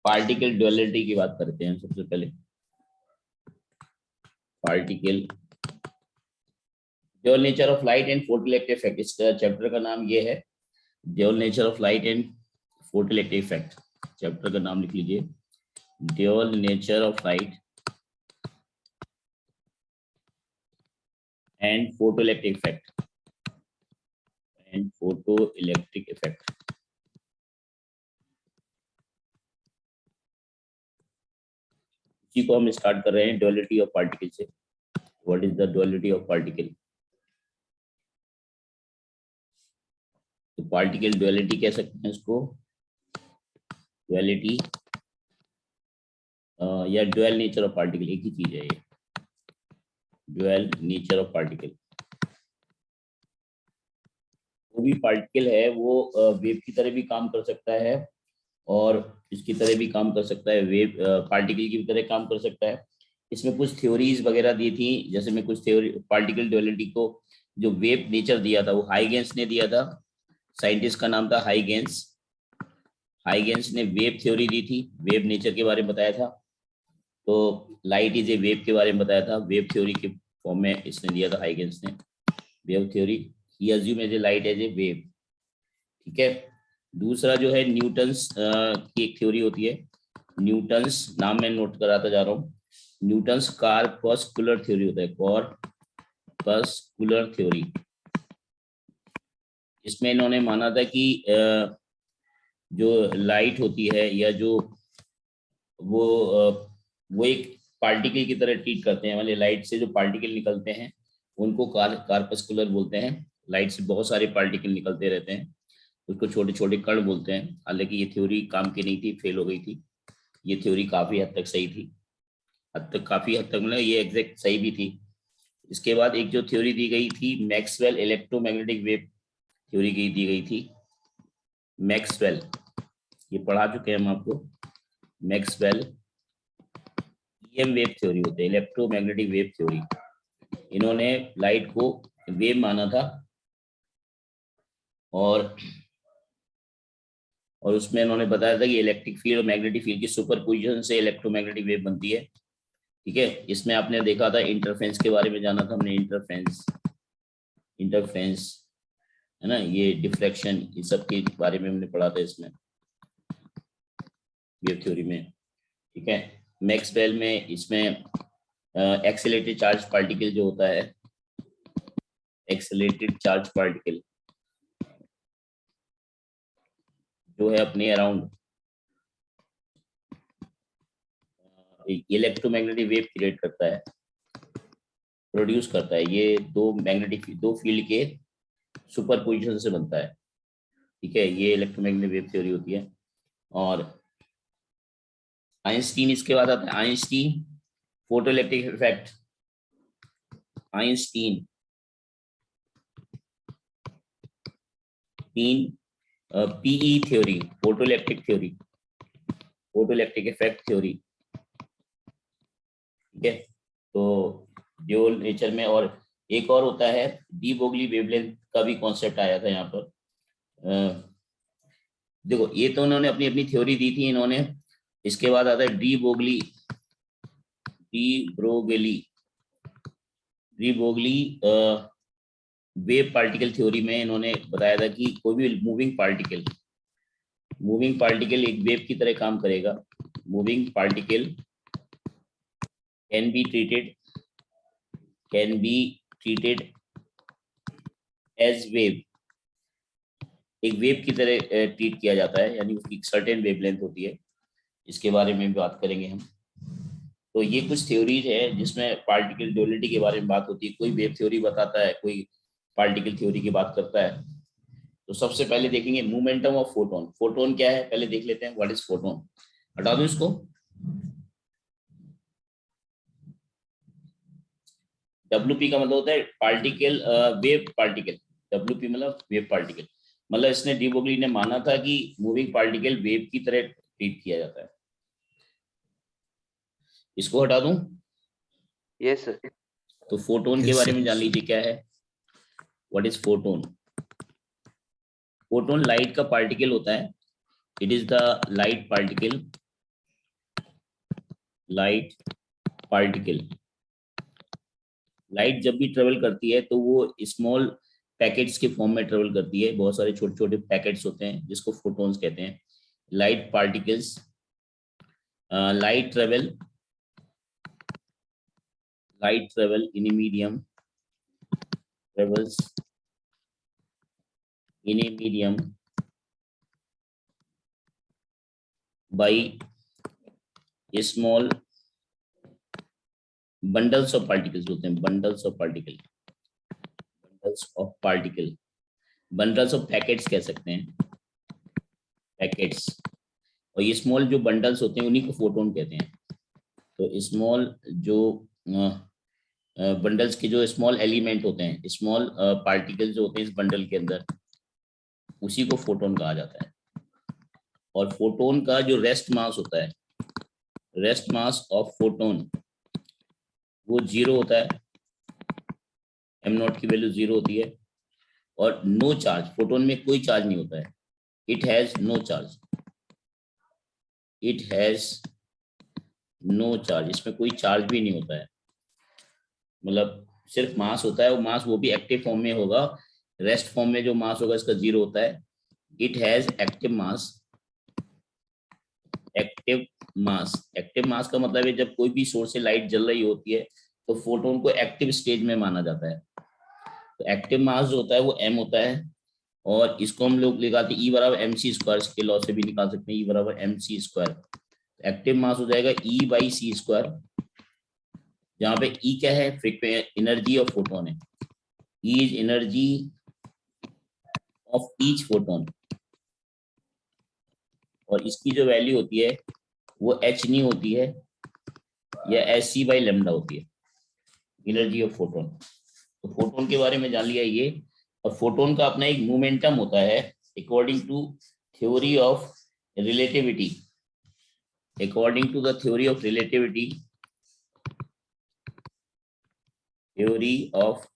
Particle duality की बात करते हैं सबसे पहले। Particle dual nature of light and photoelectric effect, इस चैप्टर का नाम ये है, dual nature of light and photoelectric effect. Chapter का नाम लिख लीजिए, dual nature of light and photoelectric effect, and photoelectric effect. इसी को हम स्टार्ट कर रहे हैं ड्युअलिटी ऑफ पार्टिकल से। What is the duality of particle? तो पार्टिकल ड्युअलिटी कह सकते हैं इसको, ड्युअलिटी या ड्यूअल नेचर ऑफ पार्टिकल, एक ही चीज है ये, ड्यूअल नेचर ऑफ पार्टिकल। वो भी पार्टिकल है वो वेव की तरह भी काम कर सकता है और इसकी तरह भी काम कर सकता है, वेव पार्टिकल की तरह काम कर सकता है। इसमें कुछ थ्योरीज वगैरह दी थी, जैसे मैं कुछ थ्योरी पार्टिकल ड्युअलिटी को जो वेव नेचर दिया था वो हाइगेंस ने दिया था, साइंटिस्ट का नाम था हाइगेंस। हाइगेंस ने वेव थ्योरी दी थी, वेव नेचर के बारे में बताया था। तो लाइट इज ए वेव के बारे में बताया था, वेव थ्योरी के फॉर्म में इसने दिया था हाइगेंस ने, wave theory. He assume as a light as a wave, ठीक है। दूसरा जो है न्यूटन्स की एक थ्योरी होती है, न्यूटन्स नाम मैं नोट कराता जा रहा हूँ, न्यूटन्स कॉर्पस्कुलर थ्योरी होता है, कॉर्पस्कुलर थ्योरी। इसमें इन्होंने माना था कि जो लाइट होती है या जो वो एक पार्टिकल की तरह ट्रीट करते हैं, मतलब लाइट से जो पार्टिकल निकलते हैं उनको कॉर्पस्कुलर बोलते हैं। लाइट से बहुत सारे पार्टिकल निकलते रहते हैं, उसको छोटे छोटे कण बोलते हैं। हालांकि ये थ्योरी काम की नहीं थी, फेल हो गई थी। ये थ्योरी काफी हद तक सही थी, काफी हद तक मतलब ये एग्जैक्ट सही भी थी। इसके बाद एक जो थ्योरी दी गई थी मैक्सवेल इलेक्ट्रोमैग्नेटिक वेव थ्योरी की दी गई थी। मैक्सवेल, ये पढ़ा चुके हैं हम आपको, मैक्सवेल ईएम वेव थ्योरी होते हैं, इलेक्ट्रोमैग्नेटिक वेव थ्योरी। इन्होंने लाइट को वेव माना था और उसमें इन्होंने बताया था कि इलेक्ट्रिक फील्ड और मैग्नेटिक फील्ड की सुपरपोजिशन से इलेक्ट्रोमैग्नेटिक वेव बनती है, ठीक है। इसमें आपने देखा था इंटरफेरेंस के बारे में जाना था हमने, इंटरफेरेंस है ना, ये डिफ्रैक्शन, इस सब के बारे में हमने पढ़ा था इसमें वेव थ्योरी में, ठीक है। मैक्सवेल में इसमें एक्सेलरेटेड चार्ज पार्टिकल जो होता है, एक्सेलरेटेड चार्ज पार्टिकल जो है अपने अराउंड इलेक्ट्रोमैग्नेटिक वेव क्रिएट करता है, प्रोड्यूस करता है। ये दो फील्ड के सुपरपोजिशन से बनता है, ठीक है। ये इलेक्ट्रोमैग्नेटिक वेव थ्योरी होती है। और आइंस्टीन इसके बाद आता है, Einstein photoelectric effect, Einstein PE theory, photoelectric theory, photoelectric effect theory, ठीक है। तो ड्यूअल नेचर में, और एक और होता है डी ब्रोगली वेवलेंथ का भी कॉन्सेप्ट आया था यहाँ पर। देखो ये तो उन्होंने अपनी अपनी थ्योरी दी थी इन्होंने। इसके बाद आता है de Broglie wave particle theory में इन्होंने बताया था कि कोई भी मूविंग पार्टिकल एक वेव की तरह काम करेगा। Moving particle can be treated as wave, एक वेव की तरह ट्रीट किया जाता है, यानी उसकी सर्टेन वेवलेंथ होती है। इसके बारे में भी बात करेंगे हम। तो ये कुछ थ्योरीज है जिसमें पार्टिकल ड्युअलिटी के बारे में बात होती है। कोई वेव थ्योरी बताता है, कोई पार्टिकल थ्योरी की बात करता है। तो सबसे पहले देखेंगे मोमेंटम ऑफ फोटोन। फोटोन क्या है पहले देख लेते हैं, व्हाट इज फोटोन। हटा दो इसको। WP का मतलब होता है पार्टिकल, वेव पार्टिकल। WP मतलब वेव पार्टिकल, मतलब इसने डी ब्रोगली ने माना था कि मूविंग पार्टिकल वेव की तरह ट्रीट किया जाता है। इसको हटा दूं? Yes sir. तो फोटोन के बारे में जान लीजिए क्या है, what is photon. Photon light का पार्टिकल होता है, it is the light particle light particle. Light जब भी ट्रेवल करती है तो वो स्मॉल पैकेट्स के फॉर्म में ट्रेवल करती है, बहुत सारे छोटे छोटे पैकेट्स होते हैं जिसको फोटॉन्स कहते हैं। Light particles, light travel in a medium, travels in a medium by small bundles of particles होते हैं, bundles of particle, bundles of packets कह सकते हैं, पैकेट्स। और ये स्मॉल जो बंडल्स होते हैं उन्हीं को फोटोन कहते हैं। तो स्मॉल जो बंडल्स के जो स्मॉल एलिमेंट होते हैं, स्मॉल पार्टिकल जो होते हैं इस बंडल के अंदर, उसी को फोटोन कहा जाता है। और फोटोन का जो रेस्ट मास होता है, रेस्ट मास ऑफ फोटोन वो 0 होता है, m0 की वैल्यू 0 होती है। और नो चार्ज, फोटोन में कोई चार्ज नहीं होता है, it has no charge, it has no charge, इसमें कोई चार्ज भी नहीं होता है, मतलब सिर्फ मास होता है। वो मास वो भी एक्टिव फॉर्म में होगा, रेस्ट फॉर्म में जो मास होगा इसका 0 होता है। It has active mass, active mass, active mass का मतलब है जब कोई भी सोर्स से लाइट जल रही होती है तो फोटोन को एक्टिव स्टेज में माना जाता है। तो एक्टिव मास जो होता है वो m होता है, और इसको हम लोग लगाते हैं E बराबर mc², के लॉ से भी निकाल सकते हैं E बराबर mc²। एक्टिव मास हो जाएगा E बाई c², जहाँ पे E क्या है, एनर्जी ऑफ फोटोन है, E is energy of each photon. और इसकी जो वैल्यू होती है वो h नहीं होती है, या sc बाई लेमडा होती है, एनर्जी ऑफ फोटोन। तो फोटोन के बारे में जान लिया ये। और फोटोन का अपना एक मोमेंटम होता है according to theory of relativity, according to the theory of relativity, theory of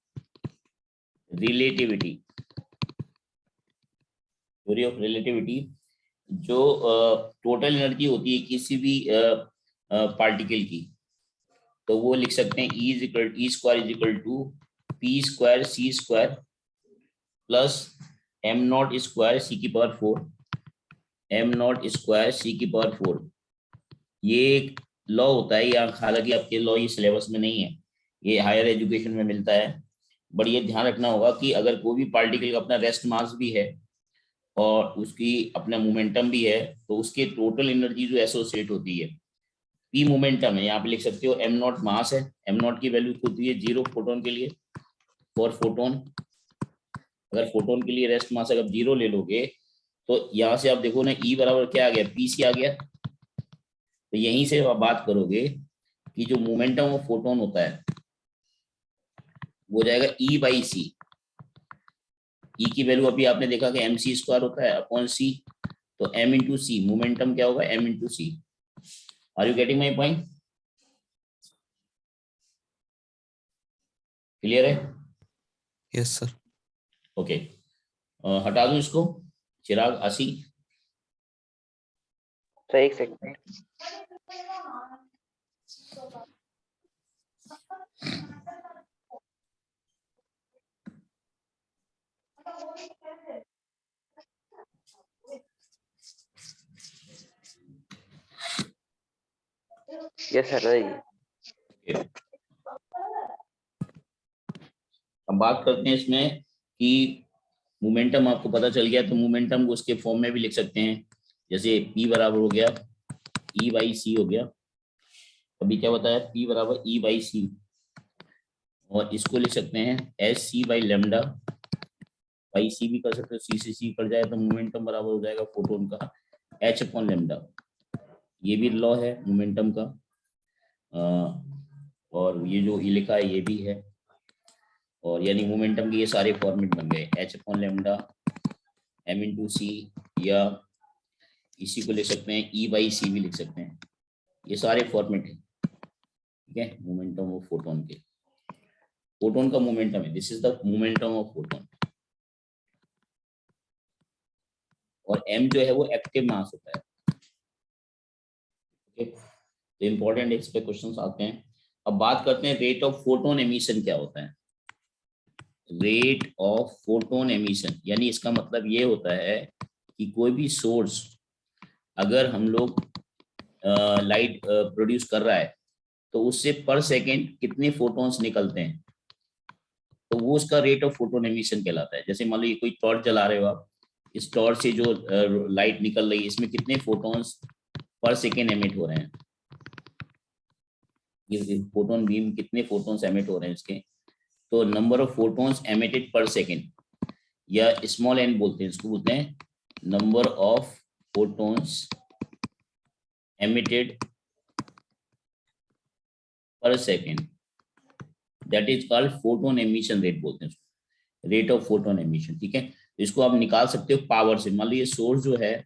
relativity, theory of relativity, जो टोटल एनर्जी होती है किसी भी पार्टिकल की, तो वो लिख सकते हैं E² is equal to P² C² plus m0² C⁴, m0² C⁴। ये एक लॉ होता है, या हालांकि आपके लॉ ये सिलेबस में नहीं है, ये हायर एजुकेशन में मिलता है। बट ये ध्यान रखना होगा कि अगर कोई भी पार्टिकल का अपना रेस्ट मास भी है और उसकी अपना मोमेंटम भी है, तो उसके टोटल एनर्जी जो एसोसिएट होती है, पी मोमेंटम है, यहाँ पे लिख सकते हो m0 मास है, m0 की वैल्यू होती है 0 फोटोन के लिए, फॉर फोटोन। अगर फोटोन के लिए रेस्ट मास अगर 0 ले लोगे तो यहाँ से आप देखो ना E बराबर क्या आ गया, PC आ गया। तो यहीं से आप बात करोगे कि जो मोमेंटम ऑफ फोटोन होता है वो जाएगा E बाई सी। E की वैल्यू अभी आपने देखा कि mc² होता है अपॉन c, तो m इंटू सी, मोमेंटम क्या होगा m into C. Are you getting my point? Clear है? Yes sir. ओके, हटा दूं इसको, चिराग आसी। सर एक सेकंड। यस सर, रही। अब बात करते हैं इसमें कि मोमेंटम आपको पता चल गया, तो मोमेंटम को उसके फॉर्म में भी लिख सकते हैं, जैसे P बराबर हो गया E बाई सी हो गया। अभी क्या बताया, P बराबर E बाई सी, और इसको लिख सकते हैं SC बाई लेमडा, बाई सी भी कर सकते हो, C से C कट जाए तो मोमेंटम बराबर हो जाएगा फोटोन का H अपॉन लेमडा। ये भी लॉ है मोमेंटम का, और ये जो ये लिखा है ये भी है। और यानी मोमेंटम के ये सारे फॉर्मेट बन गए, H upon lambda, M into C, या इसी को लिख सकते हैं E बाई सी भी लिख सकते हैं। ये सारे फॉर्मेट है, ठीक है, मोमेंटम ऑफ फोटोन के। फोटोन का मोमेंटम है, this is the momentum of photon. और m जो है वो एक्टिव मास होता है, okay? तो इंपॉर्टेंट इस पे क्वेश्चंस आते हैं। अब बात करते हैं रेट ऑफ फोटोन एमिशन क्या होता है। रेट ऑफ फोटोन एमिशन यानी इसका मतलब ये होता है कि कोई भी सोर्स अगर हम लोग लाइट प्रोड्यूस कर रहा है तो उससे पर सेकेंड कितने फोटोन्स निकलते हैं, तो वो उसका रेट ऑफ फोटोन एमिशन कहलाता है। जैसे मान लो ये कोई टॉर्च जला रहे हो आप, इस टॉर्च से जो लाइट निकल रही है इसमें कितने फोटोन्स पर सेकेंड एमिट हो रहे हैं, ये फोटोन बीम कितने फोटोन्स एमिट हो रहे हैं इसके, तो नंबर ऑफ फोटोन्स एमिटेड पर सेकेंड या स्मॉल एन बोलते हैं इसको, बोलते हैं नंबर ऑफ फोटोन्स एमिटेड पर second, that is called photon emission rate बोलते हैं उसको, रेट ऑफ फोटोन एमिशन। ठीक है, तो इसको आप निकाल सकते हो पावर से। मान लो ये सोर्स जो है,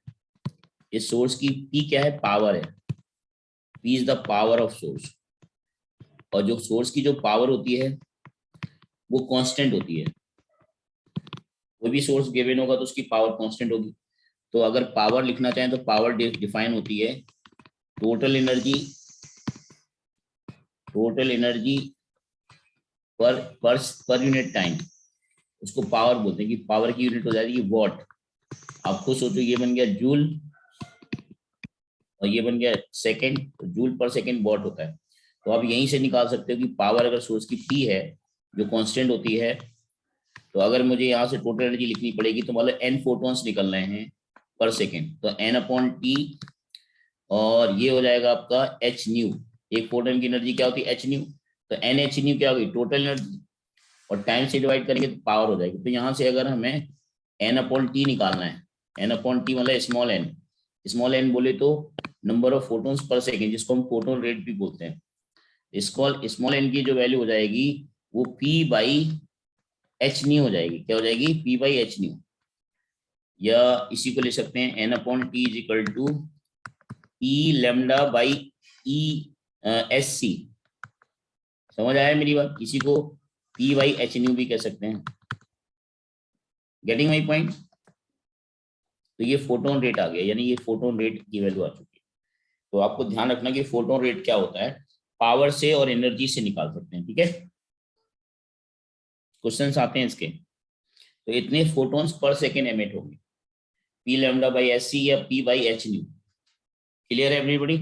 इस सोर्स की पी क्या है, पावर है, P is the power of source, और जो सोर्स की जो पावर होती है वो कांस्टेंट होती है। कोई भी सोर्स गिवन होगा तो उसकी पावर कांस्टेंट होगी। तो अगर पावर लिखना चाहें तो पावर डिफाइन होती है total energy, total energy per unit time, उसको पावर बोलते हैं कि पावर की यूनिट हो जाएगी वॉट। आपको सोचो ये बन गया जूल और ये बन गया सेकेंड, तो जूल पर सेकेंड वॉट होता है। तो आप यहीं से निकाल सकते हो कि पावर अगर सोर्स की पी है जो कांस्टेंट होती है, तो अगर मुझे यहाँ से टोटल एनर्जी लिखनी पड़ेगी तो मतलब एन फोटोन्स निकल रहे हैं पर सेकेंड, तो एन अपॉन टी, और ये हो जाएगा आपका एच न्यू। एक फोटोन की एनर्जी क्या होती है, एच न्यू, तो एन एच न्यू क्या होगी, टोटल एनर्जी, और टाइम से डिवाइड करेंगे तो पावर हो जाएगी। तो यहाँ से अगर हमें एन अपॉन टी निकालना है, एन अपॉन टी मतलब स्मॉल एन बोले तो नंबर ऑफ फोटोन्स पर सेकेंड, जिसको हम फोटोन रेट भी बोलते हैं। स्मॉल एन की जो वैल्यू हो जाएगी वो पी बाई एच न्यू हो जाएगी। क्या हो जाएगी, पी बाई एच न्यू, या इसी को ले सकते हैं n upon t is equal to E lambda by E S C. समझ आया मेरी बात, इसी को पी बाई एच न्यू भी कह सकते हैं। Getting my point. तो ये फोटोन रेट आ गया, यानी ये फोटोन रेट की वैल्यू आ चुकी है। तो आपको ध्यान रखना कि फोटोन रेट क्या होता है, पावर से और एनर्जी से निकाल सकते हैं। ठीक है, क्वेश्चंस आते हैं इसके। तो इतने फोटोन्स पर सेकेंड एमिट होंगे, P lambda by S C या P by H nu. Clear है everybody?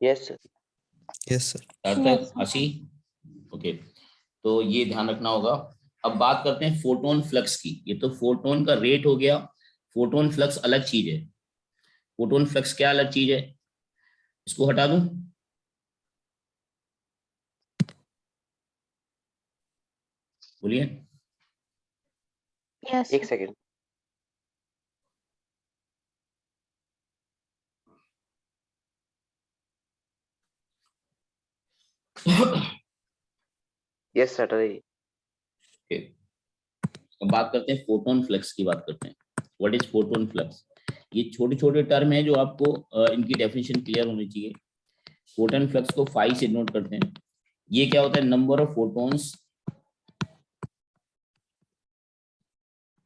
Yes sir. Yes, sir. Ashi, okay, तो ये ध्यान रखना होगा। अब बात करते हैं फोटोन फ्लक्स की। ये तो फोटोन का रेट हो गया, फोटोन फ्लक्स अलग चीज है। फोटोन फ्लक्स क्या अलग चीज है, इसको हटा दूं, बोलिए। एक सेकेंड। यस सर रही। ओके, अब बात करते हैं फोटोन फ्लक्स की, बात करते हैं व्हाट इज फोटोन फ्लक्स। ये छोटे छोटे टर्म है जो आपको इनकी डेफिनेशन क्लियर होनी चाहिए। फोटोन फ्लक्स को फाई से नोट करते हैं। ये क्या होता है, नंबर ऑफ फोटोन्स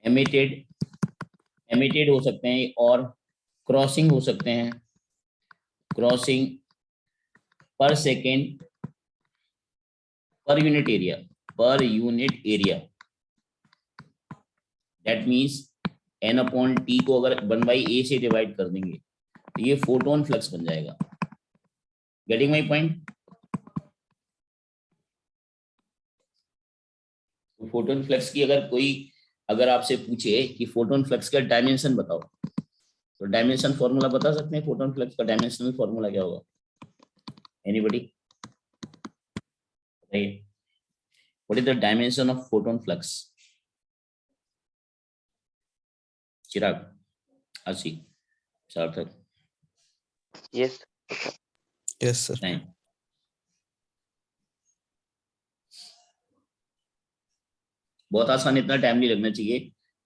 एमिटेड हो सकते हैं और क्रॉसिंग हो सकते हैं, crossing per second per unit area, per unit area. That means n upon t को अगर 1/a से डिवाइड कर देंगे तो ये फोटोन फ्लक्स बन जाएगा। Getting my point. Photon flux की अगर आपसे पूछे कि फोटोन फ्लक्स का डायमेंशन बताओ, तो डायमेंशन फॉर्मूला बता सकते हैं, फोटोन फ्लक्स का डायमेंशनल फॉर्मूला क्या होगा, एनीबॉडी बताइए, what is the dimension of photon flux. Chirag, Ashi, Sarthak, yes Yes, sir. बताएं। बहुत आसान, इतना टाइम नहीं लगना चाहिए,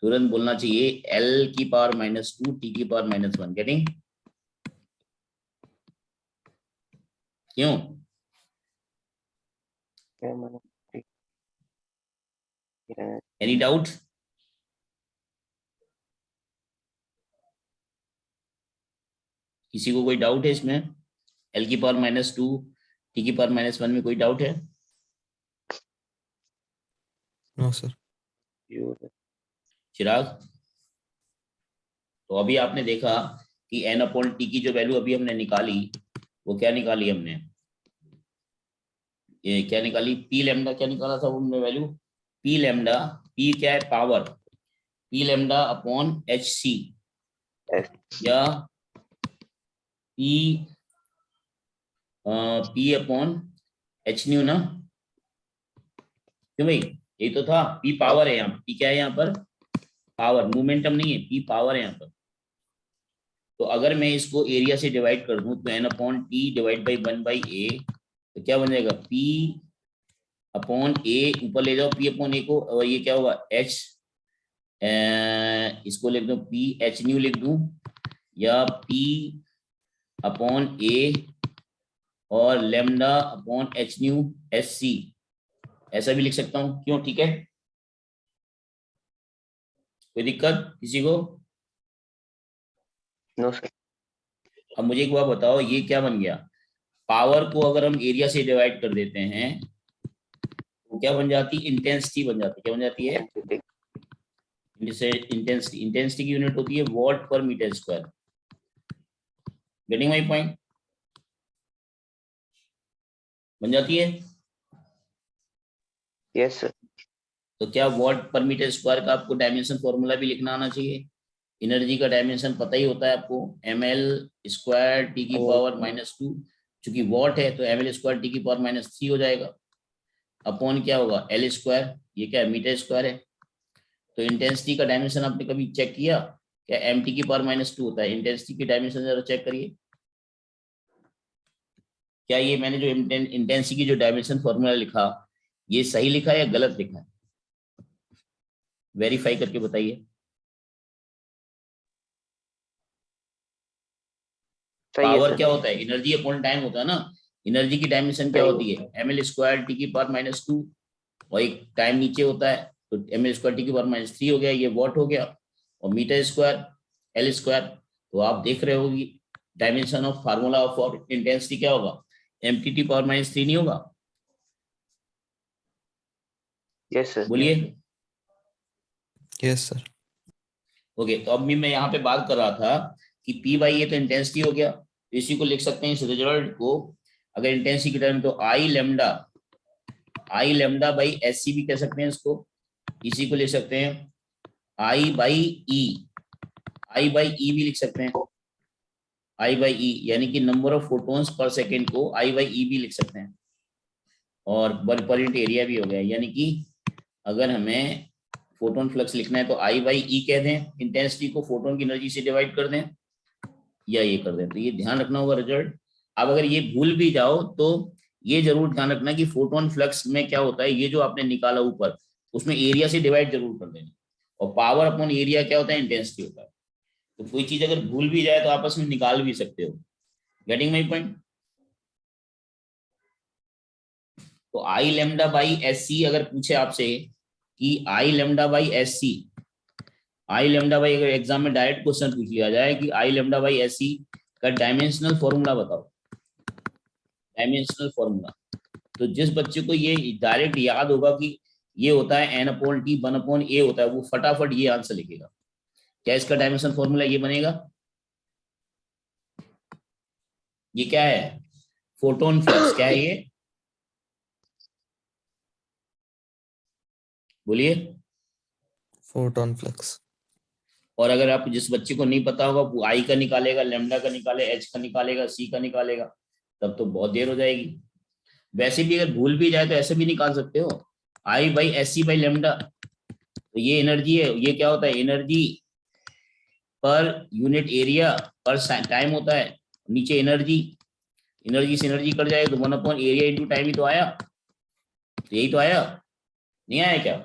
तुरंत बोलना चाहिए L की पावर -2 T की पावर -1। गेटिंग, क्यों, एनी डाउट? किसी को कोई डाउट है इसमें? L की पावर -2 T की पावर -1 में कोई डाउट है? No sir. चिराग, तो अभी आपने देखा कि n/t की जो वैल्यू अभी हमने निकाली वो क्या निकाली हमने? ये क्या निकाली? पी लैम्डा क्या निकाला था हमने वैल्यू? पी लैम्डा, पी क्या है? Power, P lambda upon HC Yes. या पी अपॉन H न्यू ना, क्यों भाई? यही तो था। पी पावर है यहाँ, पी क्या है यहाँ पर? पावर, मोमेंटम नहीं है, पी पावर है यहाँ पर। तो अगर मैं इसको एरिया से डिवाइड कर दूं तो n/t डिवाइड बाई 1/a, तो क्या बन जाएगा? p अपॉन a, ऊपर ले जाओ p अपॉन a को, और ये क्या होगा? h, इसको लिख दो p h न्यू लिख दूं, या p अपॉन a और lambda upon h new SC, ऐसा भी लिख सकता हूं। क्यों? ठीक है, कोई दिक्कत किसी को? No, sir. अब मुझे एक बात बताओ, ये क्या बन गया? पावर को अगर हम एरिया से डिवाइड कर देते हैं तो क्या बन जाती? इंटेंसिटी बन जाती है। क्या बन जाती है? Entity. इंटेंसिटी। इंटेंसिटी की यूनिट होती है watt per metre square. Getting my point? बन जाती है। Yes, sir. तो क्या वॉट पर मीटर स्क्वायर का आपको डायमेंशन फॉर्मूला भी लिखना आना चाहिए? एनर्जी का डायमेंशन पता ही होता है आपको, ml² T की पावर -2, चूंकि वॉट है तो ml² T की पावर -3 हो जाएगा, अपॉन क्या होगा? L², ये क्या है? मीटर स्क्वायर है। तो इंटेंसिटी का डायमेंशन आपने कभी चेक किया क्या? mt की पावर -2 होता है। इंटेंसिटी की डायमेंशन जरा चेक करिए, क्या ये मैंने जो इंटेंसिटी की जो डायमेंशन फॉर्मूला लिखा ये सही लिखा है या गलत लिखा है? वेरीफाई करके बताइए। सही है, पावर सर. क्या होता है? एनर्जी अपॉन टाइम होता है ना। एनर्जी की डायमेंशन क्या सही होती है? ml² T की पावर -2, और एक टाइम नीचे होता है तो ml² T की पावर -3 हो गया, ये वॉट हो गया, और मीटर स्क्वायर L²। तो आप देख रहे हो कि dimension of formula for intensity क्या होगा? mtt पावर -3 नहीं होगा? Yes, sir. बोलिए। Yes sir. ओके, तो अब भी मैं यहाँ पे बात कर रहा था कि P बाई ये तो इंटेंसिटी हो गया, तो इसी को लिख सकते हैं, इस रिजल्ट को अगर इंटेंसिटी की टर्म, तो I लैम्डा बाई SC भी कह सकते हैं इसको। इसी को लिख सकते हैं I बाई ई भी लिख सकते हैं, I बाई ई, यानी कि नंबर ऑफ फोटोन्स पर सेकेंड को I बाई ई भी लिख सकते हैं, और पर यूनिट एरिया भी हो गया। यानी कि अगर हमें फोटोन फ्लक्स लिखना है तो I बाई ई कह दें, इंटेंसिटी को फोटोन की एनर्जी से डिवाइड कर दें, या ये कर दें। तो ये ध्यान रखना होगा रिजल्ट। अब अगर ये भूल भी जाओ तो ये जरूर ध्यान रखना कि फोटोन फ्लक्स में क्या होता है, ये जो आपने निकाला ऊपर उसमें एरिया से डिवाइड जरूर कर देना, और पावर अपॉन एरिया क्या होता है? इंटेंसिटी होता है। तो कोई चीज अगर भूल भी जाए तो आपस में निकाल भी सकते हो। Getting my point? तो आई लैम्डा बाई SC अगर पूछे आपसे कि I lambda by SC, I lambda by, अगर एग्जाम में डायरेक्ट क्वेश्चन पूछ लिया जाए कि आई लैम्डा बाई SC का डायमेंशनल फॉर्मूला बताओ, डायमेंशनल फॉर्मूला, तो जिस बच्चे को ये डायरेक्ट याद होगा कि ये होता है n/t 1/a होता है, वो फटाफट ये आंसर लिखेगा। क्या इसका डायमेंशन फॉर्मूला ये बनेगा? ये क्या है? Photon flux. क्या है ये? बोलिए। Photon flux. और अगर आप जिस बच्चे को नहीं पता होगा वो आई का निकालेगा, लैम्डा का निकाले, एच का निकालेगा, सी का निकालेगा, तब तो बहुत देर हो जाएगी। वैसे भी अगर भूल भी जाए तो ऐसे भी निकाल सकते हो, आई बाई SC बाई लैम्डा, तो ये एनर्जी है। ये क्या होता है? एनर्जी पर यूनिट एरिया पर टाइम होता है। नीचे एनर्जी, एनर्जी से एनर्जी कट जाए तो 1 एरिया इंटू टाइम ही तो आया। तो यही तो आया, नहीं आया क्या?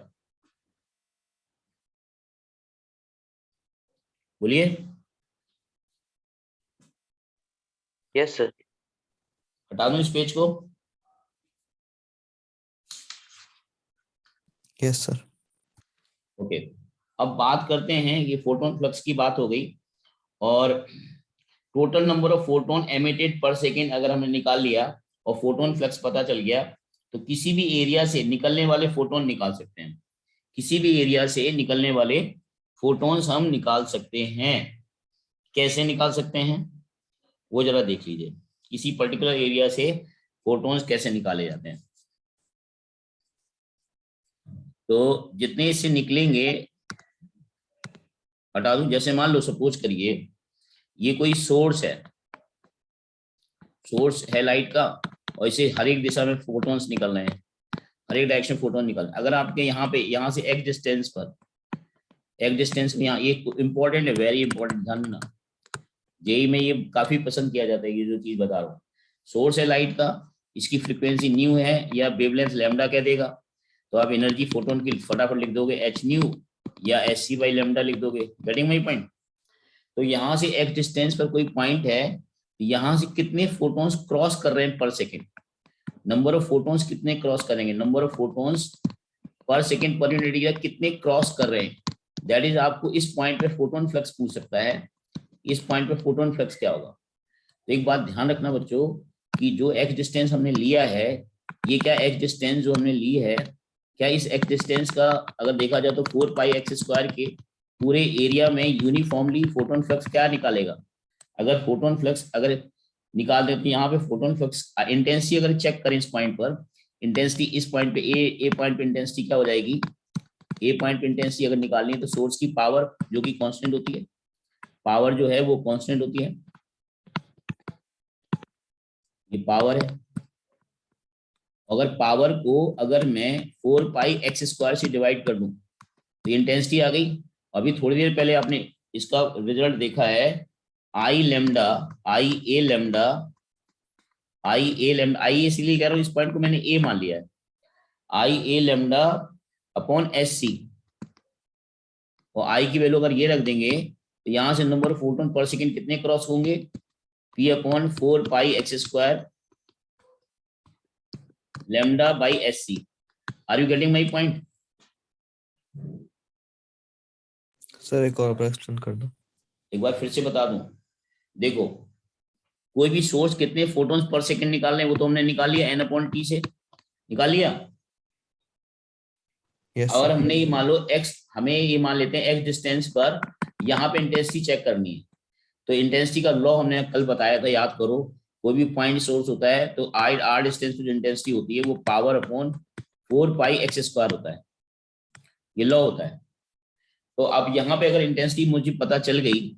बोलिए। Yes, sir. हटा दूं इस पेज को? Yes sir. ओके, अब बात करते हैं, ये फोटोन फ्लक्स की बात हो गई, और total number of photon emitted पर सेकेंड अगर हमने निकाल लिया और फोटोन फ्लक्स पता चल गया, तो किसी भी एरिया से निकलने वाले फोटोन निकाल सकते हैं। किसी भी एरिया से निकलने वाले फोटोन्स हम निकाल सकते हैं। कैसे निकाल सकते हैं वो जरा देख लीजिए। किसी पर्टिकुलर एरिया से फोटोन्स कैसे निकाले जाते हैं। तो जितने इससे निकलेंगे, हटा दूं, जैसे मान लो सपोज करिए ये कोई सोर्स है, सोर्स है लाइट का, और इसे हर एक दिशा में फोटोन्स निकल रहे हैं, हर एक डायरेक्शन फोटोन निकल रहे हैं। अगर आपके यहाँ पे, यहाँ से एक डिस्टेंस पर, एक डिस्टेंस में, यहाँ ये इंपॉर्टेंट है, वेरी इंपॉर्टेंट, ध्यान देना, जेई में ये काफी पसंद किया जाता है ये जो चीज बता रहा हूँ। सोर्स है लाइट का, इसकी फ्रीक्वेंसी न्यू है या वेवलेंथ लैम्डा कह देगा, तो आप एनर्जी फोटोन की फटाफट लिख दोगे एच न्यू या एच सी बाई लैम्डा लिख दोगे। Getting my point? तो यहाँ से एक डिस्टेंस पर कोई पॉइंट है, यहाँ से कितने फोटोन्स क्रॉस कर रहे हैं पर सेकेंड, नंबर ऑफ फोटोन्स कितने क्रॉस करेंगे, नंबर ऑफ फोटोन्स पर सेकेंड पर यूनिट एरिया कितने क्रॉस कर रहे हैं, दैट इज आपको इस पॉइंट पे फोटोन फ्लक्स पूछ सकता है। इस पॉइंट पे फोटोन फ्लक्स क्या होगा? तो एक बात ध्यान रखना बच्चों कि जो एक्स डिस्टेंस हमने लिया है, ये क्या एक्स डिस्टेंस जो हमने ली है, क्या इस एक्स डिस्टेंस का अगर देखा जाए तो 4 पाई एक्स स्क्वायर के पूरे एरिया में यूनिफॉर्मली फोटोन फ्लक्स क्या निकालेगा? अगर फोटोन फ्लक्स अगर निकाल देते हैं यहाँ पे फोटोन फ्लक्स इंटेंसिटी अगर चेक करें इस पॉइंट पर, इंटेंसिटी इस पॉइंट पे ए पॉइंट पे इंटेंसिटी क्या हो जाएगी? ए पॉइंट पे इंटेंसिटी अगर निकालनी है तो सोर्स की पावर जो कि कांस्टेंट होती है, पावर जो है वो कांस्टेंट होती है, ये पावर है। अगर पावर को अगर मैं 4 पाई एक्स स्क्वायर से डिवाइड कर दूं तो इंटेंसिटी आ गई। अभी थोड़ी देर पहले आपने इसका रिजल्ट देखा है, I lambda, I A lambda, I A lambda, I इसलिए कह रहा हूं इस पॉइंट को मैंने ए मान लिया है, आई A lambda upon S C, और आई की वैल्यू अगर ये रख देंगे तो यहां से number of photon per second कितने क्रॉस होंगे? P upon 4 pi x square lambda by S C. Are you getting my point? Sir एक और एक्सटेंड कर दो। एक बार फिर से बता दूं, देखो कोई भी सोर्स कितने फोटोन्स पर सेकंड निकाल रहे हैं वो तो हमने निकाल लिया, एन अपॉन टी से निकाल लिया। यस और सर। हमने ये मान लो एक्स, हमें ये मान लेते हैं एक्स डिस्टेंस पर यहाँ पे इंटेंसिटी चेक करनी है, तो इंटेंसिटी का लॉ हमने कल बताया था, याद करो। कोई भी पॉइंट सोर्स होता है तो आर डिस्टेंस पे जो इंटेंसिटी होती है वो power upon 4 pi x square होता है, ये लॉ होता है। तो अब यहाँ पे अगर इंटेंसिटी मुझे पता चल गई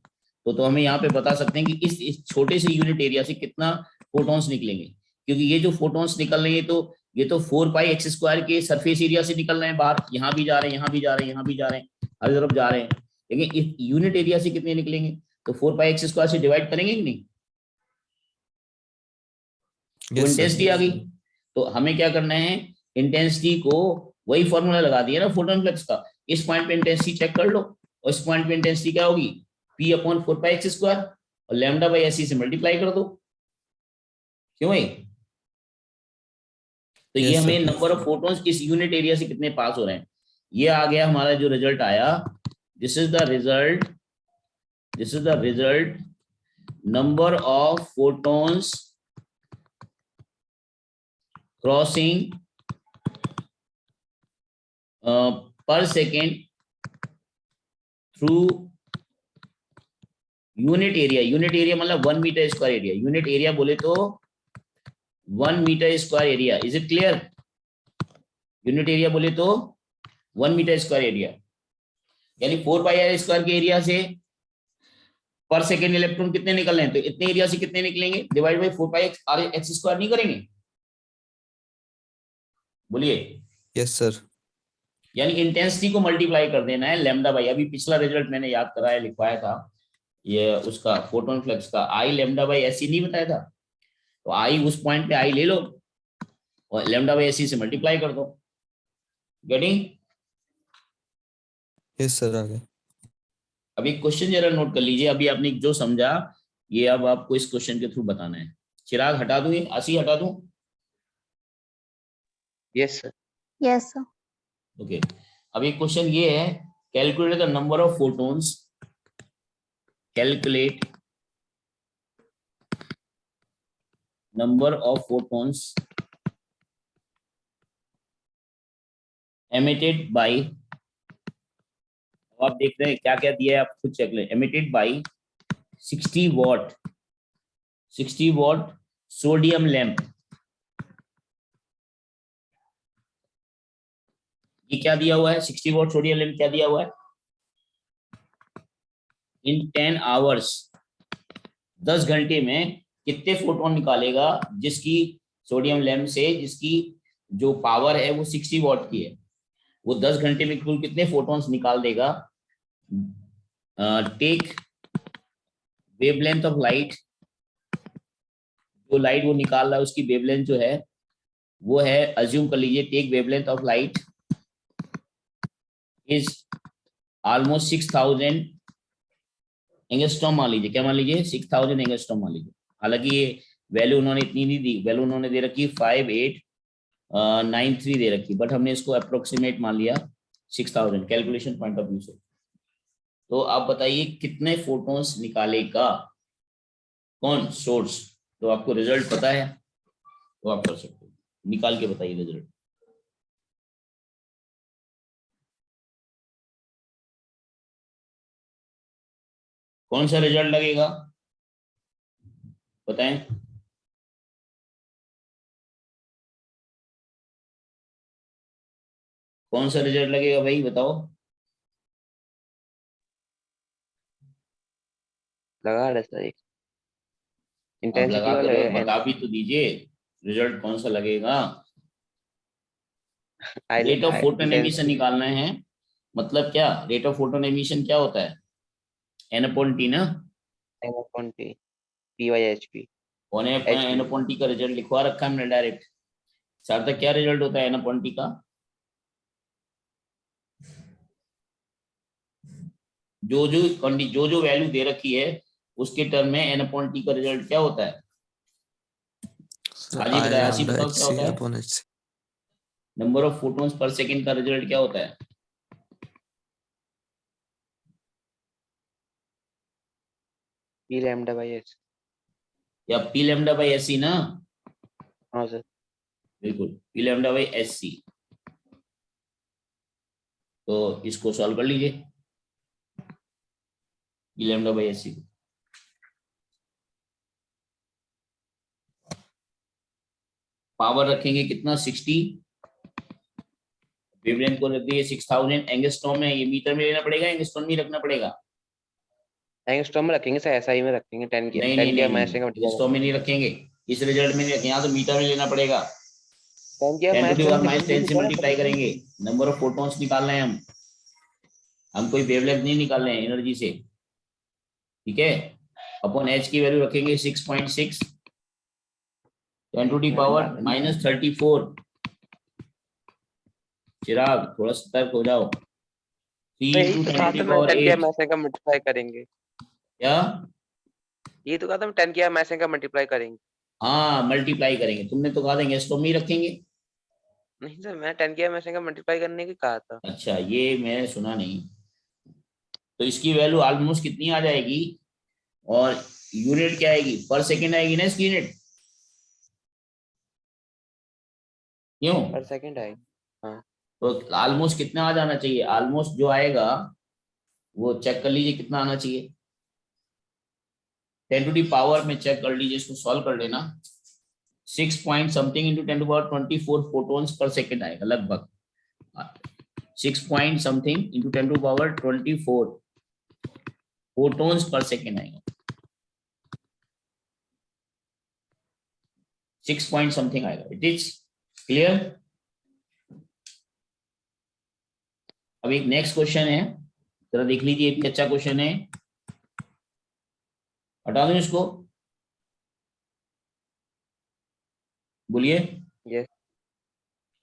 तो हमें यहाँ पे बता सकते हैं कि इस छोटे से यूनिट एरिया से कितना फोटोन्स निकलेंगे, क्योंकि ये जो फोटोन्स निकल रहे हैं तो ये तो 4 पाई एक्स स्क्वायर के सरफेस एरिया से निकल रहे हैं बाहर, यहाँ भी जा रहे हैं, यहाँ भी जा रहे हैं, यहाँ भी जा रहे हैं, हर तरफ जा रहे हैं, लेकिन इस यूनिट एरिया से कितने निकलेंगे? तो 4 पाई एक्स स्क्वायर से डिवाइड करेंगे कि नहीं? तो इंटेंसिटी आ गई। तो हमें क्या करना है, इंटेंसिटी को वही फॉर्मूला लगा दिया ना फोटोन फ्लक्स का, इस पॉइंट पे इंटेंसिटी चेक कर लो, और इस पॉइंट पे इंटेंसिटी क्या होगी? P upon 4 pi x square, और लैम्डा बाई एस से मल्टीप्लाई कर दो। क्यों भाई? तो ये हमें नंबर ऑफ फोटोन्स इस यूनिट एरिया से कितने पास हो रहे हैं, ये आ गया हमारा जो रिजल्ट आया। This is the result, this is the result, number of photons crossing per second through unit area. Unit area मतलब 1 metre square area, unit area बोले तो 1 metre square area. Is it clear? Unit area बोले तो 1 metre square area, यानी 4 pi R square के area से per second electron कितने निकल रहे हैं, तो इतने एरिया से कितने निकलेंगे, divide by 4 pi r x square नहीं करेंगे? बोलिए। Yes sir. यानी इंटेंसिटी को मल्टीप्लाई कर देना है लैम्डा बाई, अभी पिछला रिजल्ट मैंने याद कराया लिखवाया था ये उसका फोटोन फ्लक्स का, आई लैम्डा बाई एस नहीं बताया था, तो आई उस पॉइंट पे आई ले लो और लैम्डा बाई एस से मल्टीप्लाई कर दो। गेटिंग? यस सर आ गया। अब एक क्वेश्चन जरा नोट कर लीजिए, अभी आपने जो समझा ये अब आपको इस क्वेश्चन के थ्रू बताना है। चिराग हटा दूं, ये 80 हटा दूं? Yes sir. Yes sir. Okay, अब एक क्वेश्चन ये है, calculate the number of photons, calculate number of photons emitted by, आप देख रहे हैं क्या क्या दिया है, आप खुद चेक लें। emitted by 60 watt sodium lamp, ये क्या दिया हुआ है? 60 वॉट सोडियम लैंप क्या दिया हुआ है? इन 10 आवर्स, 10 घंटे में कितने फोटोन निकालेगा, जिसकी सोडियम लैंप से जिसकी जो पावर है वो 60 वॉट की है, वो 10 घंटे में कुल कितने फोटोन्स निकाल देगा? टेक वेवलेंथ ऑफ लाइट, जो लाइट वो निकाल रहा है उसकी वेवलेंथ जो है वो है, अज्यूम कर लीजिए, take wavelength of light is almost 6000 angstrom मान लीजिए। क्या मान लीजिए? 6000 एंगस्ट्रॉम मान लीजिए। हालांकि ये वैल्यू उन्होंने इतनी नहीं दी, वैल्यू उन्होंने दे रखी 5893 दे रखी, बट हमने इसको अप्रोक्सीमेट मान लिया 6000 कैलकुलेशन पॉइंट ऑफ व्यू से। तो आप बताइए कितने फोटोन्स निकालेगा कौन? सोर्स। तो आपको रिजल्ट पता है तो आप कर सकते हो, निकाल के बताइए रिजल्ट। कौन सा रिजल्ट लगेगा बताएं? कौन सा रिजल्ट लगेगा भाई बताओ? लगा रहे सर एक आप इंटेंसिटी लगा वाला कर बता भी तो दीजिए, रिजल्ट कौन सा लगेगा? रेट ऑफ फोटोन एमिशन निकालना है। मतलब क्या रेट ऑफ फोटोन एमिशन क्या होता है? n/t ना, PYHP n/t का रिजल्ट लिखवा रखा है हमने डायरेक्ट। सार्थक क्या रिजल्ट होता है n/t का? जो वैल्यू दे रखी है उसके टर्म में n/t का रिजल्ट क्या होता है? आज बताया, आशी बताओ क्या होता है? Number of photons per second का रिजल्ट क्या होता है? P lambda by S। या p lambda by S C ना? हाँ सर। बिल्कुल, p lambda by S C. तो इसको सॉल्व कर लीजिए, p lambda by S C. Power रखेंगे कितना? 60, वेवलेंथ को रख दिए 6000 एंगस्ट्रॉम में। ये मीटर में लेना पड़ेगा, एंगस्ट्रॉम में रखना पड़ेगा? एंगस्ट्रॉम में रखेंगे सर, SI में रखेंगे। 10 नहीं की नहीं नहीं मैसेज का एंगस्ट्रॉम में नहीं रखेंगे, इस रिजल्ट में नहीं रखेंगे, यहाँ तो मीटर में लेना पड़ेगा। 10 की 10 to the power minus 10 से मैसेज मल्टीप्लाई करेंगे। नंबर ऑफ फोटॉन्स निकाल रहे हैं हम कोई वेवलेंथ नहीं निकाल रहे हैं एनर्जी से, ठीक है। अपॉन एच की वैल्यू रखेंगे 6.6, 10 to the power minus 34। चिराग थोड़ा सतर्क हो जाओ। 3 into 10 to the power 8 message का मल्टीप्लाई करेंगे। क्या? ये तो कहा था 10 की मैसेज का मल्टीप्लाई करेंगे। हाँ मल्टीप्लाई करेंगे, तुमने तो कहा था एंगस्ट्रॉम में ही रखेंगे। नहीं सर, मैं 10 की मैसेज का मल्टीप्लाई करने की कहा था। अच्छा, ये मैं सुना नहीं। तो इसकी वैल्यू ऑलमोस्ट कितनी आ जाएगी, और यूनिट क्या आएगी? पर सेकेंड आएगी ना इसकी यूनिट, क्यों? पर सेकंड आएगी। हाँ तो ऑलमोस्ट कितना आ जाना चाहिए? ऑलमोस्ट जो आएगा वो चेक कर लीजिए कितना आना चाहिए। 10 to the पावर में चेक कर लीजिए, इसको सॉल्व कर लेना। 6 point something into 10 to the power 24 photons पर सेकेंड आएगा लगभग। 6 point something into 10 to the power 24 photons पर सेकेंड आएगा। 6 पॉइंट समथिंग आएगा। It is clear? अब एक नेक्स्ट क्वेश्चन है, जरा देख लीजिए, एक अच्छा क्वेश्चन है। हटा दूं इसको? बोलिए। यस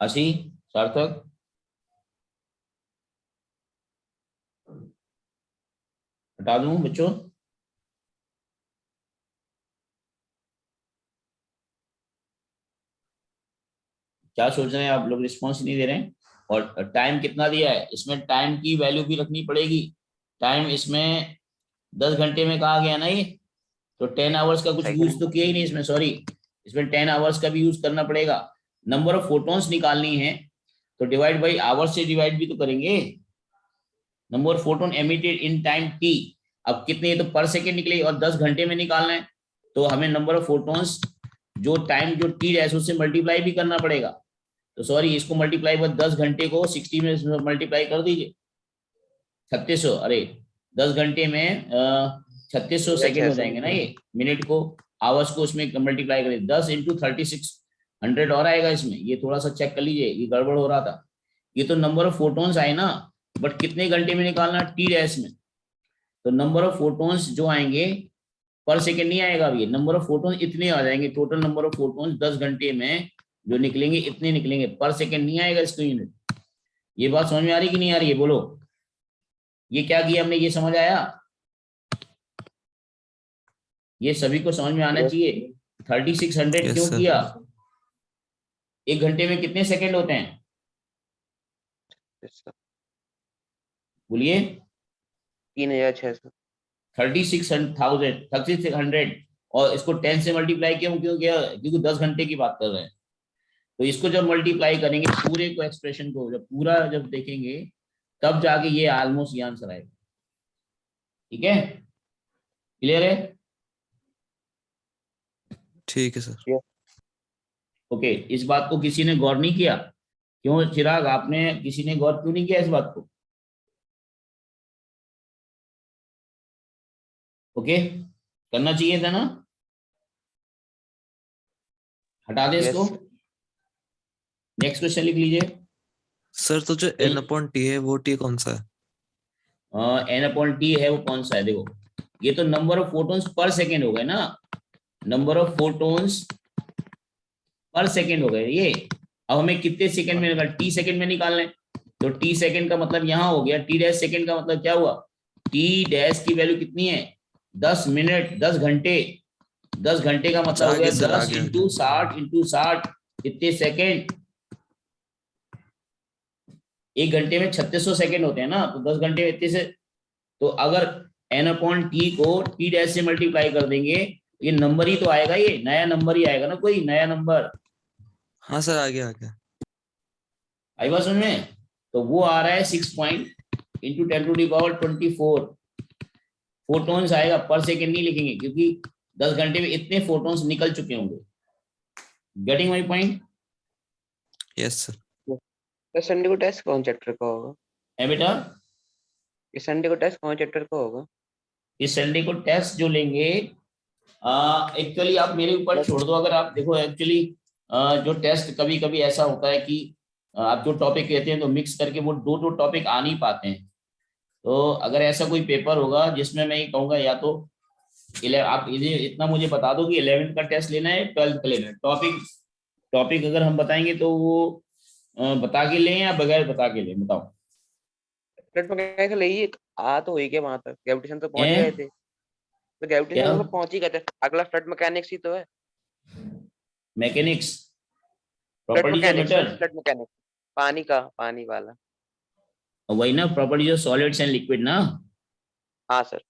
आशी, सार्थक, हटा दूं बच्चों? क्या सोच रहे हैं आप लोग? रिस्पॉन्स नहीं दे रहे हैं। और टाइम कितना दिया है इसमें? टाइम की वैल्यू भी रखनी पड़ेगी। टाइम इसमें 10 घंटे में कहा गया ना, ये तो 10 आवर्स का कुछ यूज तो किया ही नहीं इसमें, सॉरी। इसमें 10 आवर्स का भी यूज करना पड़ेगा। नंबर ऑफ फोटॉन्स निकालनी है तो डिवाइड बाई आवर्स से डिवाइड भी तो करेंगे। Number of photon emitted in time T, अब कितने, तो पर सेकेंड निकले और 10 घंटे में निकालना है तो हमें नंबर ऑफ फोटॉन्स जो टाइम जो टी डैश उससे मल्टीप्लाई भी करना पड़ेगा। तो सॉरी, इसको मल्टीप्लाई बाय 10 घंटे को 60 में मल्टीप्लाई कर दीजिए, 3600, अरे 10 घंटे में 3600 सेकेंड हो जाएंगे ना ये, मिनट को आवर्स को उसमें मल्टीप्लाई करें, 10 इंटू 3600 और आएगा इसमें। ये थोड़ा सा चेक कर लीजिए, ये गड़बड़ हो रहा था। ये तो नंबर ऑफ फोटॉन्स आए ना, बट कितने घंटे में निकालना, टी डैश में। तो नंबर ऑफ फोटॉन्स जो आएंगे पर सेकेंड नहीं आएगा, अभी नंबर ऑफ फोटॉन्स इतने आ जाएंगे, टोटल नंबर ऑफ फोटॉन्स 10 घंटे में जो निकलेंगे इतने निकलेंगे, पर सेकेंड नहीं आएगा इसको यूनिट। ये बात समझ में आ रही कि नहीं आ रही है, बोलो। ये क्या किया हमने, ये समझ आया? ये सभी को समझ में आना चाहिए। 3600 Yes, क्यों sir. किया? एक घंटे में कितने सेकंड होते हैं, Yes, sir. बोलिए? 3600। 3600 और इसको 10 से मल्टीप्लाई क्यों क्यों किया? क्योंकि 10 घंटे की बात कर रहे हैं। तो इसको जब मल्टीप्लाई करेंगे पूरे को, एक्सप्रेशन को जब पूरा जब देखेंगे तब जाके ये ऑलमोस्ट ये आंसर आएगा। ठीक है, क्लियर है? ठीक है सर। ओके, इस बात को किसी ने गौर नहीं किया? क्यों चिराग, आपने किसी ने गौर क्यों नहीं किया इस बात को? ओके, करना चाहिए था ना? हटा दे इसको। नेक्स्ट क्वेश्चन लिख लीजिए। सर तो जो n अपॉन टी है वो टी कौन सा है? एन अपॉन टी है वो कौन सा है? देखो, ये तो number of photons per second हो गए ना, number of photons per second हो गए ये। अब हमें कितने सेकंड में निकाल, टी सेकंड में निकालना है। तो टी सेकंड का मतलब यहाँ हो गया, टी डैश सेकंड का मतलब क्या हुआ, टी डैश की वैल्यू कितनी है, 10 मिनट, 10 घंटे। 10 घंटे का मतलब हो गया 10 इंटू 60 कितने सेकेंड, एक घंटे में 3600 सेकेंड होते हैं ना, तो 10 घंटे में इतने से। तो अगर एन अपॉन टी को टी डैश से मल्टीप्लाई कर देंगे, ये नंबर ही तो आएगा, ये नया नंबर ही आएगा ना, कोई नया नंबर। हाँ सर, आ गया। आई बात समझ में? तो वो आ रहा है 6 पॉइंट इंटू 10⁻24 फोटॉन्स आएगा, पर सेकेंड नहीं लिखेंगे क्योंकि 10 घंटे में इतने फोटॉन्स निकल चुके होंगे। Getting my point? Yes sir. तो संडे को टेस्ट कौन चैप्टर का होगा? है बेटा, इस संडे को टेस्ट कौन चैप्टर का होगा? इस संडे को टेस्ट जो लेंगे, एक्चुअली आप मेरे ऊपर छोड़ दो। अगर आप देखो एक्चुअली जो टेस्ट कभी कभी ऐसा होता है कि आप जो टॉपिक कहते हैं तो मिक्स करके वो दो टॉपिक आ नहीं पाते हैं। तो अगर ऐसा कोई पेपर होगा जिसमें मैं ये कहूँगा, या तो आप इतना मुझे बता दो कि 11th का टेस्ट लेना है 12th का लेना है, टॉपिक अगर हम बताएंगे तो वो बता के लें या बगैर बता के लें, बताओ। फ्लड मैकेनिक्स ले ही आ तो हुई क्या वहां तक? ग्रेविटेशन तो पहुंच गए थे, तो ग्रेविटेशन तो पहुंच ही गए थे। अगला फ्लड मैकेनिक्स ही तो है। Mechanics, flood properties of mechanics, matter, flood mechanics, पानी का, पानी वाला। वही ना, properties of solids and liquid ना। हाँ सर।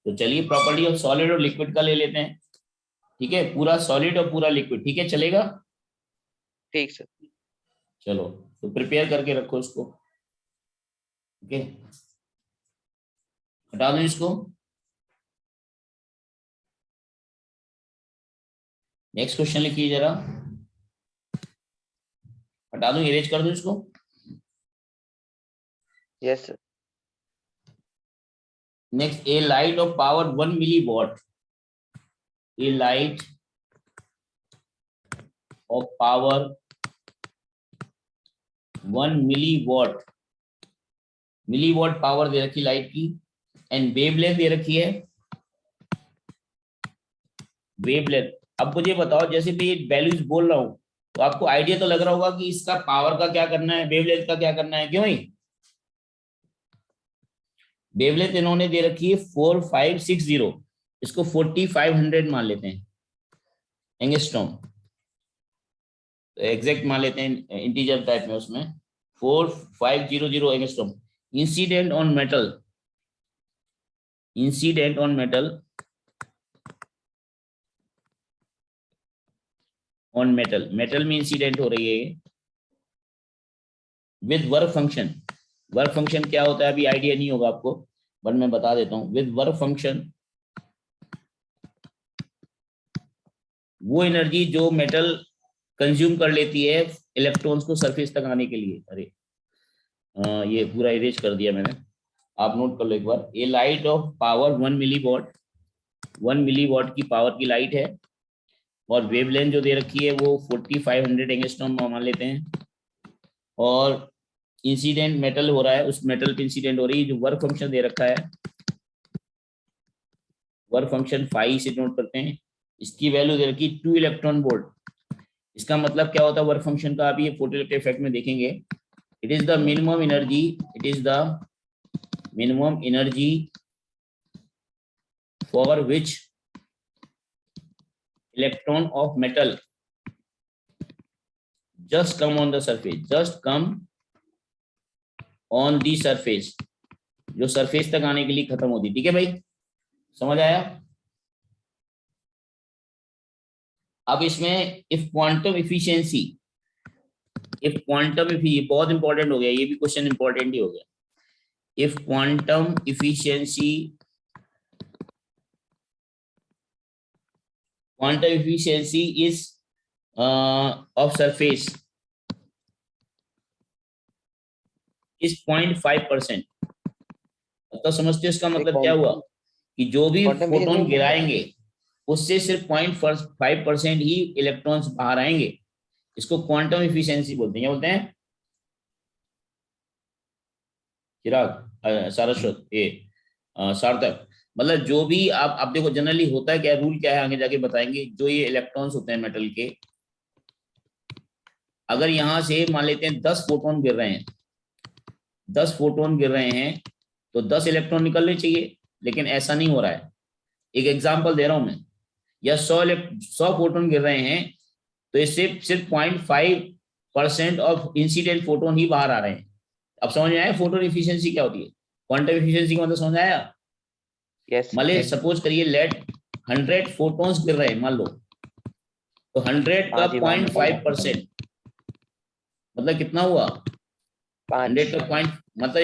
तो चलिए प्रॉपर्टी ऑफ सॉलिड और लिक्विड का ले लेते हैं। ठीक है, पूरा सॉलिड और पूरा लिक्विड, ठीक है, चलेगा? ठीक सर। चलो, तो प्रिपेयर करके रखो इसको। ओके, हटा दो इसको। नेक्स्ट क्वेश्चन लिखिए जरा, हटा दो, इरेज कर दो इसको। Yes sir. Next, a light of power 1 milliwatt, a light of power 1 milliwatt, milliwatt power दे रखी लाइट की, एंड वेवलेंथ दे रखी है, वेवलेंथ। अब मुझे बताओ, जैसे मैं ये वैल्यूज बोल रहा हूं तो आपको आइडिया तो लग रहा होगा कि इसका पावर का क्या करना है, वेवलेंथ का क्या करना है, क्यों ही? वेवलेंथ इन्होंने दे रखी है 4560, इसको 4500 मान लेते हैं एंगस्ट्रॉम, तो एग्जैक्ट मान लेते हैं इंटीजर टाइप में, उसमें 4500 angstrom. Incident on metal, incident on metal on metal, metal में इंसिडेंट हो रही है with work function. Work function क्या होता है अभी आइडिया नहीं होगा आपको, बट मैं बता देता हूँ। विद वर्क फंक्शन वो एनर्जी जो मेटल कंज्यूम कर लेती है इलेक्ट्रॉन्स को सरफेस तक आने के लिए। अरे ये पूरा इरेज कर दिया मैंने, आप नोट कर लो एक बार। ये light of power 1 milliwatt, 1 milliwatt की पावर की लाइट है, और वेवलेंथ जो दे रखी है वो 4500 एंगस्ट्रॉम मान लेते हैं, और इंसिडेंट मेटल हो रहा है, उस मेटल पे इंसिडेंट हो रही है। जो वर्क फंक्शन दे रखा है, वर्क फंक्शन 5 से नोट करते हैं, इसकी वैल्यू दे रखी 2 इलेक्ट्रॉन वोल्ट। इसका मतलब क्या होता है वर्क फंक्शन का, अभी ये फोटोइलेक्ट्रिक इफेक्ट में देखेंगे। It is the minimum energy, it is the minimum energy for which electron of metal just come on the surface, just come on the surface, जो सरफेस तक आने के लिए खत्म होती। ठीक है भाई, समझ आया? अब इसमें if quantum efficiency, if quantum इफी बहुत इंपॉर्टेंट हो गया, ये भी क्वेश्चन इंपॉर्टेंट ही हो गया। If quantum efficiency, quantum efficiency is of surface is 0.5%। तो समझते हो इसका मतलब क्या हुआ कि जो भी फोटोन गिराएंगे उससे सिर्फ 0.5% ही इलेक्ट्रॉन्स बाहर आएंगे। इसको क्वांटम इफिशियंसी बोलते हैं। क्या बोलते हैं चिराग, सारस्वत, ये सार्थक? मतलब जो भी आप देखो जनरली होता है क्या, रूल क्या है आगे जाके बताएंगे। जो ये इलेक्ट्रॉन्स होते हैं मेटल के, अगर यहां से मान लेते हैं 10 फोटोन गिर रहे हैं, 10 फोटोन गिर रहे हैं तो 10 इलेक्ट्रॉन निकलने चाहिए, लेकिन ऐसा नहीं हो रहा है। एक एग्जांपल दे रहा हूं मैं, या 100 फोटोन गिर रहे हैं तो इससे सिर्फ 0.5% ऑफ इंसिडेंट फोटोन ही बाहर आ रहे हैं। अब समझ में आया फोटोन इफिशियंसी क्या होती है, क्वांटम इफिशियंसी का मतलब समझ आया? यस मान ले सपोज करिए लेट 100 फोटोन्स गिर रहे हैं मान लो, तो 100 का 0.5% मतलब कितना हुआ? 100 का पॉइंट मतलब